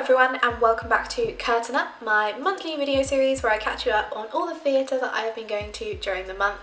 everyone and welcome back to Curtain Up, my monthly video series where I catch you up on all the theatre that I have been going to during the month.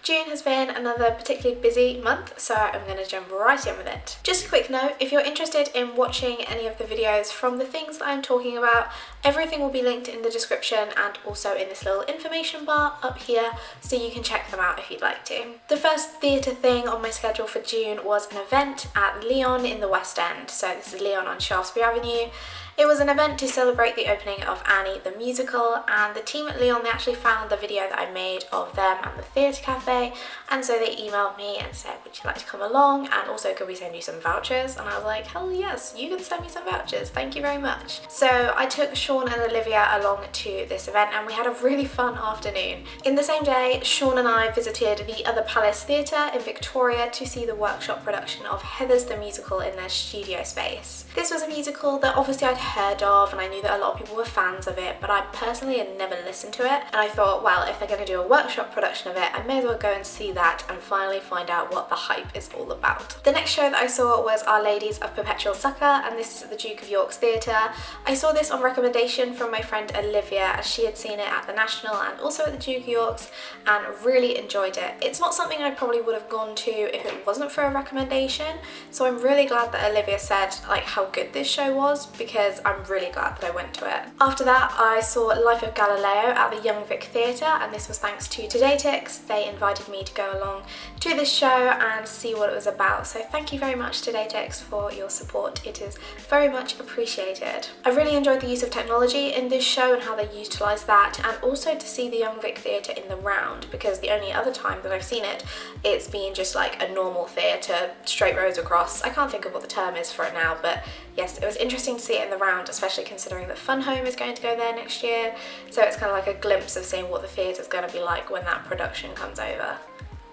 June has been another particularly busy month, so I'm going to jump right in with it. Just a quick note, if you're interested in watching any of the videos from the things that I'm talking about, everything will be linked in the description and also in this little information bar up here, so you can check them out if you'd like to. The first theatre thing on my schedule for June was an event at Leon in the West End, so this is Leon on Shaftesbury Avenue. It was an event to celebrate the opening of Annie the musical, and the team at Leon, they actually found the video that I made of them and the theatre cafe, and so they emailed me and said, would you like to come along, and also could we send you some vouchers? And I was like, hell yes, you can send me some vouchers, thank you very much. So I took Sean and Olivia along to this event and we had a really fun afternoon. In the same day, Sean and I visited the Other Palace Theatre in Victoria to see the workshop production of Heathers the musical in their studio space. This was a musical that obviously I'd heard of and I knew that a lot of people were fans of it, but I personally had never listened to it, and I thought, well, if they're going to do a workshop production of it, I may as well go and see that and finally find out what the hype is all about. The next show that I saw was Our Ladies of Perpetual Succour, and this is at the Duke of York's Theatre. I saw this on recommendation from my friend Olivia, as she had seen it at the National and also at the Duke of York's and really enjoyed it. It's not something I probably would have gone to if it wasn't for a recommendation, so I'm really glad that Olivia said like how good this show was, because I'm really glad that I went to it. After that, I saw Life of Galileo at the Young Vic Theatre, and this was thanks to Todaytix. They invited me to go along to this show and see what it was about, so thank you very much Todaytix for your support. It is very much appreciated. I really enjoyed the use of technology in this show and how they utilised that, and also to see the Young Vic Theatre in the round, because the only other time that I've seen it, it's been just like a normal theatre, straight rows across. I can't think of what the term is for it now, but yes, it was interesting to see it in the round, especially considering that Fun Home is going to go there next year, so it's kind of like a glimpse of seeing what the theatre's going to be like when that production comes over.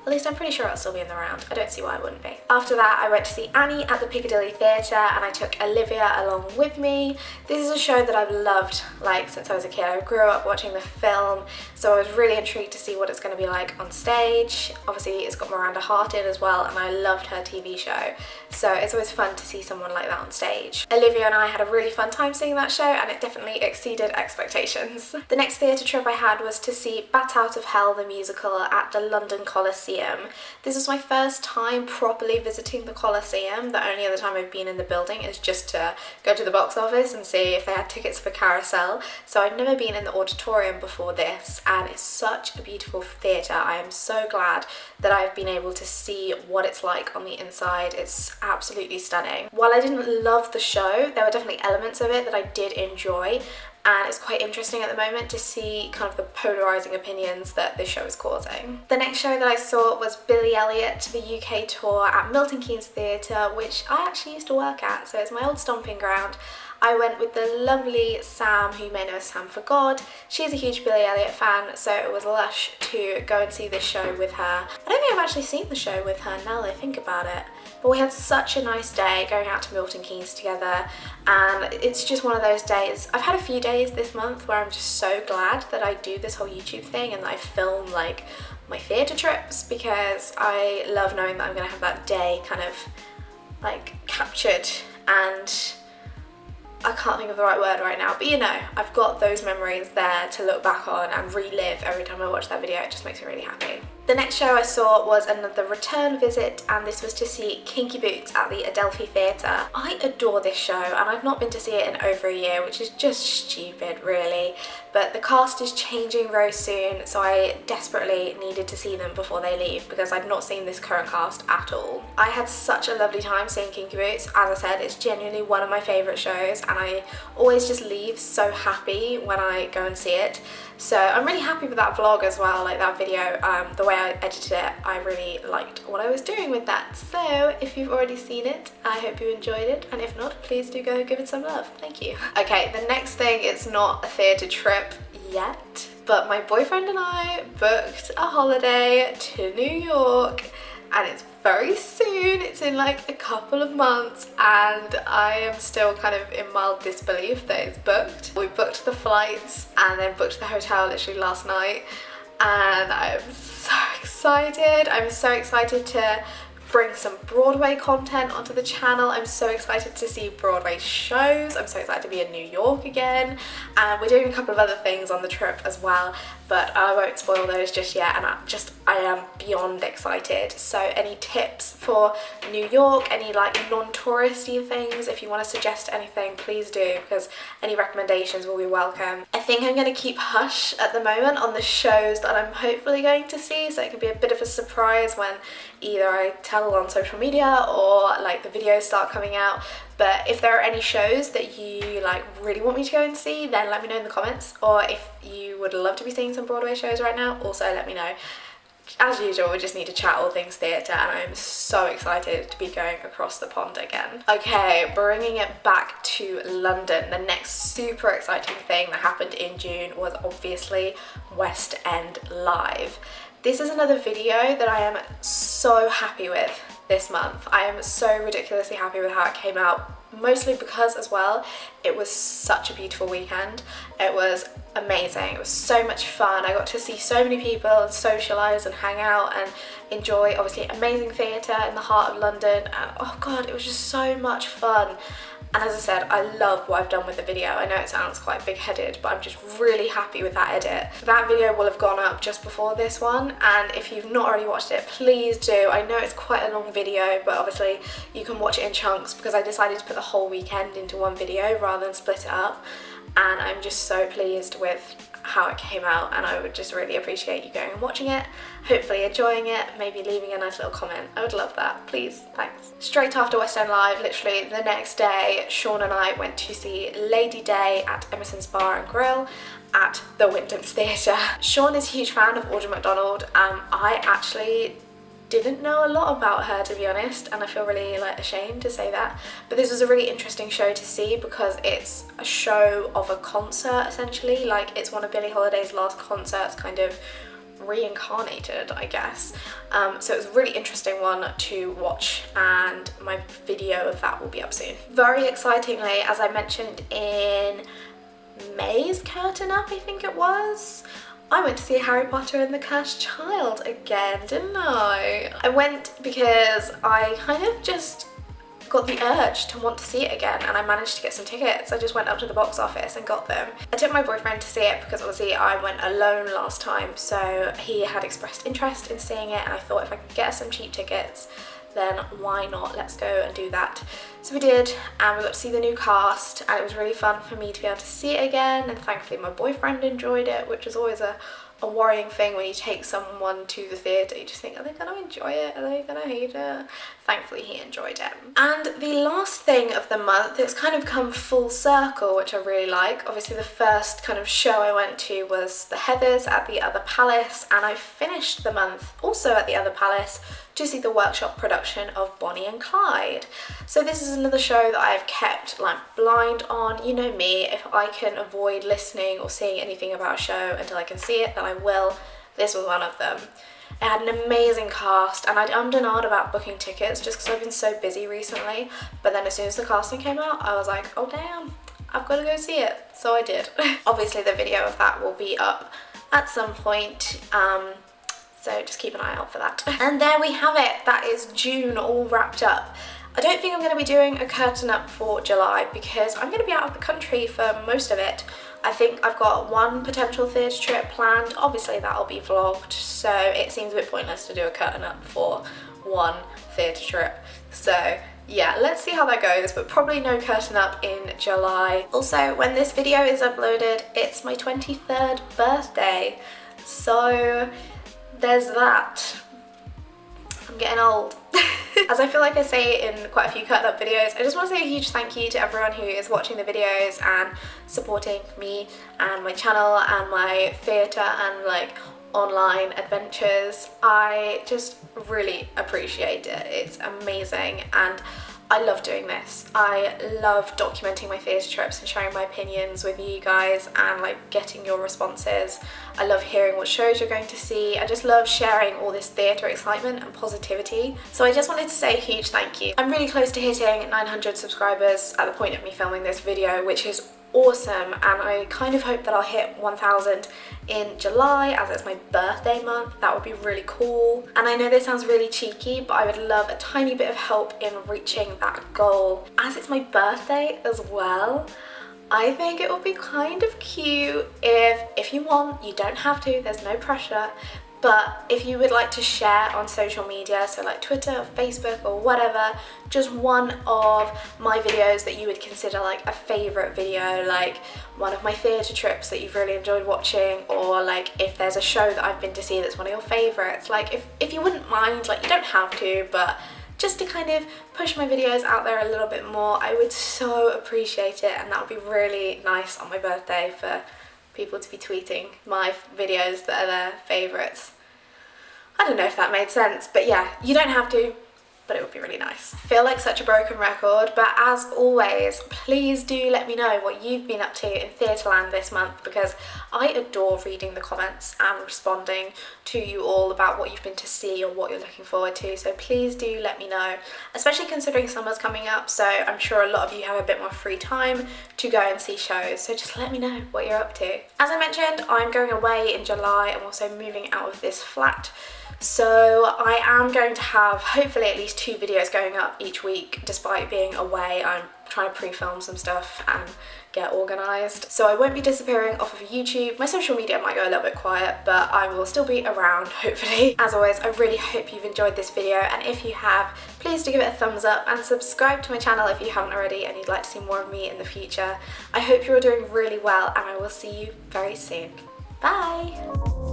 At least I'm pretty sure it'll still be in the round. I don't see why it wouldn't be. After that, I went to see Annie at the Piccadilly Theatre and I took Olivia along with me. This is a show that I've loved like since I was a kid. I grew up watching the film, so I was really intrigued to see what it's going to be like on stage. Obviously, it's got Miranda Hart in as well, and I loved her TV show, so it's always fun to see someone like that on stage. Olivia and I had a really fun time seeing that show, and it definitely exceeded expectations. The next theatre trip I had was to see Bat Out of Hell the musical at the London Coliseum. This was my first time properly visiting the Coliseum. The only other time I've been in the building is just to go to the box office and see if they had tickets for Carousel. So I've never been in the auditorium before this, and it's such a beautiful theatre. I am so glad that I've been able to see what it's like on the inside. It's absolutely stunning. While I didn't love the show, there were definitely elements of it that I did enjoy, and it's quite interesting at the moment to see kind of the polarising opinions that this show is causing. The next show that I saw was Billy Elliot, the UK tour at Milton Keynes Theatre, which I actually used to work at, so it's my old stomping ground. I went with the lovely Sam, who you may know as Sam for God. She's a huge Billy Elliot fan, so it was lush to go and see this show with her. I don't think I've actually seen the show with her now that I think about it, but we had such a nice day going out to Milton Keynes together, and it's just one of those days. I've had a few days this month where I'm just so glad that I do this whole YouTube thing and that I film like my theatre trips, because I love knowing that I'm going to have that day kind of like captured, and I can't think of the right word right now, but you know, I've got those memories there to look back on and relive every time I watch that video. It just makes me really happy. The next show I saw was another return visit, and this was to see Kinky Boots at the Adelphi Theatre. I adore this show, and I've not been to see it in over a year, which is just stupid really, but the cast is changing very soon, so I desperately needed to see them before they leave, because I'd not seen this current cast at all. I had such a lovely time seeing Kinky Boots. As I said, it's genuinely one of my favourite shows, and I always just leave so happy when I go and see it. So I'm really happy with that vlog as well, like that video, the way I edited it. I really liked what I was doing with that. So if you've already seen it, I hope you enjoyed it, and if not, please do go give it some love. Thank you. Okay, the next thing, it's not a theatre trip yet, but my boyfriend and I booked a holiday to New York, and it's very soon. It's in like a couple of months, and I am still kind of in mild disbelief that it's booked. We booked the flights and then booked the hotel literally last night, and I'm so excited. I'm so excited to bring some Broadway content onto the channel. I'm so excited to see Broadway shows. I'm so excited to be in New York again, and we're doing a couple of other things on the trip as well, but I won't spoil those just yet, and I am beyond excited. So any tips for New York, any like non-touristy things, if you want to suggest anything, please do, because any recommendations will be welcome. I think I'm going to keep hush at the moment on the shows that I'm hopefully going to see, so it can be a bit of a surprise when either I tell on social media or like the videos start coming out. But if there are any shows that you like really want me to go and see, then let me know in the comments, or if you would love to be seeing some Broadway shows right now, also let me know. As usual, we just need to chat all things theatre, and I'm so excited to be going across the pond again. Okay, bringing it back to London, the next super exciting thing that happened in June was obviously West End Live. This is another video that I am so happy with this month. I am so ridiculously happy with how it came out, mostly because as well it was such a beautiful weekend. It was amazing. It was so much fun. I got to see so many people and socialise and hang out and enjoy obviously amazing theatre in the heart of London, and oh god, it was just so much fun. And as I said, I love what I've done with the video. I know it sounds quite big-headed, but I'm just really happy with that edit. That video will have gone up just before this one, and if you've not already watched it, please do. I know it's quite a long video, but obviously you can watch it in chunks because I decided to put the whole weekend into one video rather than split it up. And I'm just so pleased with how it came out, and I would just really appreciate you going and watching it, hopefully enjoying it, maybe leaving a nice little comment. I would love that, please, thanks. Straight after West End Live, literally the next day, Sean and I went to see Lady Day at Emerson's Bar and Grill at the Wyndham's Theatre. Sean is a huge fan of Audra McDonald. I actually didn't know a lot about her, to be honest, and I feel really like ashamed to say that, but this was a really interesting show to see because it's a show of a concert essentially. Like, it's one of Billie Holiday's last concerts kind of reincarnated, I guess. So it was a really interesting one to watch, and my video of that will be up soon. Very excitingly, as I mentioned in May's Curtain Up, I think it was, I went to see Harry Potter and the Cursed Child again, didn't I? I went because I kind of just got the urge to want to see it again, and I managed to get some tickets. I just went up to the box office and got them. I took my boyfriend to see it because obviously I went alone last time, so he had expressed interest in seeing it, and I thought if I could get us some cheap tickets, then why not, let's go and do that. So we did, and we got to see the new cast, and it was really fun for me to be able to see it again, and thankfully my boyfriend enjoyed it, which is always a worrying thing when you take someone to the theatre. You just think, are they going to enjoy it? Are they going to hate it? Thankfully he enjoyed it. And the last thing of the month, it's kind of come full circle, which I really like. Obviously the first kind of show I went to was the Heathers at the Other Palace, and I finished the month also at the Other Palace to see the workshop production of Bonnie and Clyde. So this is another show that I've kept like blind on. You know me, if I can avoid listening or seeing anything about a show until I can see it, then I will. This was one of them. It had an amazing cast, and I'd ummed and ahed about booking tickets just because I've been so busy recently, but then as soon as the casting came out, I was like, oh damn, I've got to go see it. So I did. Obviously the video of that will be up at some point, so just keep an eye out for that. And there we have it. That is June all wrapped up. I don't think I'm going to be doing a curtain up for July because I'm going to be out of the country for most of it. I think I've got one potential theatre trip planned. Obviously that'll be vlogged, so it seems a bit pointless to do a curtain up for one theatre trip. So yeah, let's see how that goes, but probably no curtain up in July. Also, when this video is uploaded, it's my 23rd birthday, so there's that. I'm getting old. As I feel like I say in quite a few cut up videos, I just want to say a huge thank you to everyone who is watching the videos and supporting me and my channel and my theatre and like online adventures. I just really appreciate it. It's amazing, and I love doing this. I love documenting my theatre trips and sharing my opinions with you guys and like getting your responses. I love hearing what shows you're going to see. I just love sharing all this theatre excitement and positivity. So I just wanted to say a huge thank you. I'm really close to hitting 900 subscribers at the point of me filming this video, which is awesome, and I kind of hope that I'll hit 1,000 in July as it's my birthday month. That would be really cool. And I know this sounds really cheeky, but I would love a tiny bit of help in reaching that goal. As it's my birthday as well, I think it would be kind of cute if you want, you don't have to, there's no pressure, but if you would like to share on social media, so like Twitter or Facebook or whatever, just one of my videos that you would consider like a favourite video, like one of my theatre trips that you've really enjoyed watching, or like if there's a show that I've been to see that's one of your favourites, like if you wouldn't mind, like you don't have to, but just to kind of push my videos out there a little bit more, I would so appreciate it, and that would be really nice on my birthday for people to be tweeting my videos that are their favourites. I don't know if that made sense, but yeah, you don't have to, but it would be really nice. I feel like such a broken record, but as always, please do let me know what you've been up to in Theatreland this month, because I adore reading the comments and responding to you all about what you've been to see or what you're looking forward to, so please do let me know, especially considering summer's coming up, so I'm sure a lot of you have a bit more free time to go and see shows, so just let me know what you're up to. As I mentioned, I'm going away in July. I'm also moving out of this flat, so I am going to have hopefully at least 2 videos going up each week despite being away. I'm trying to pre-film some stuff and get organised. So I won't be disappearing off of YouTube. My social media might go a little bit quiet, but I will still be around, hopefully. As always, I really hope you've enjoyed this video, and if you have, please do give it a thumbs up and subscribe to my channel if you haven't already and you'd like to see more of me in the future. I hope you're all doing really well, and I will see you very soon. Bye!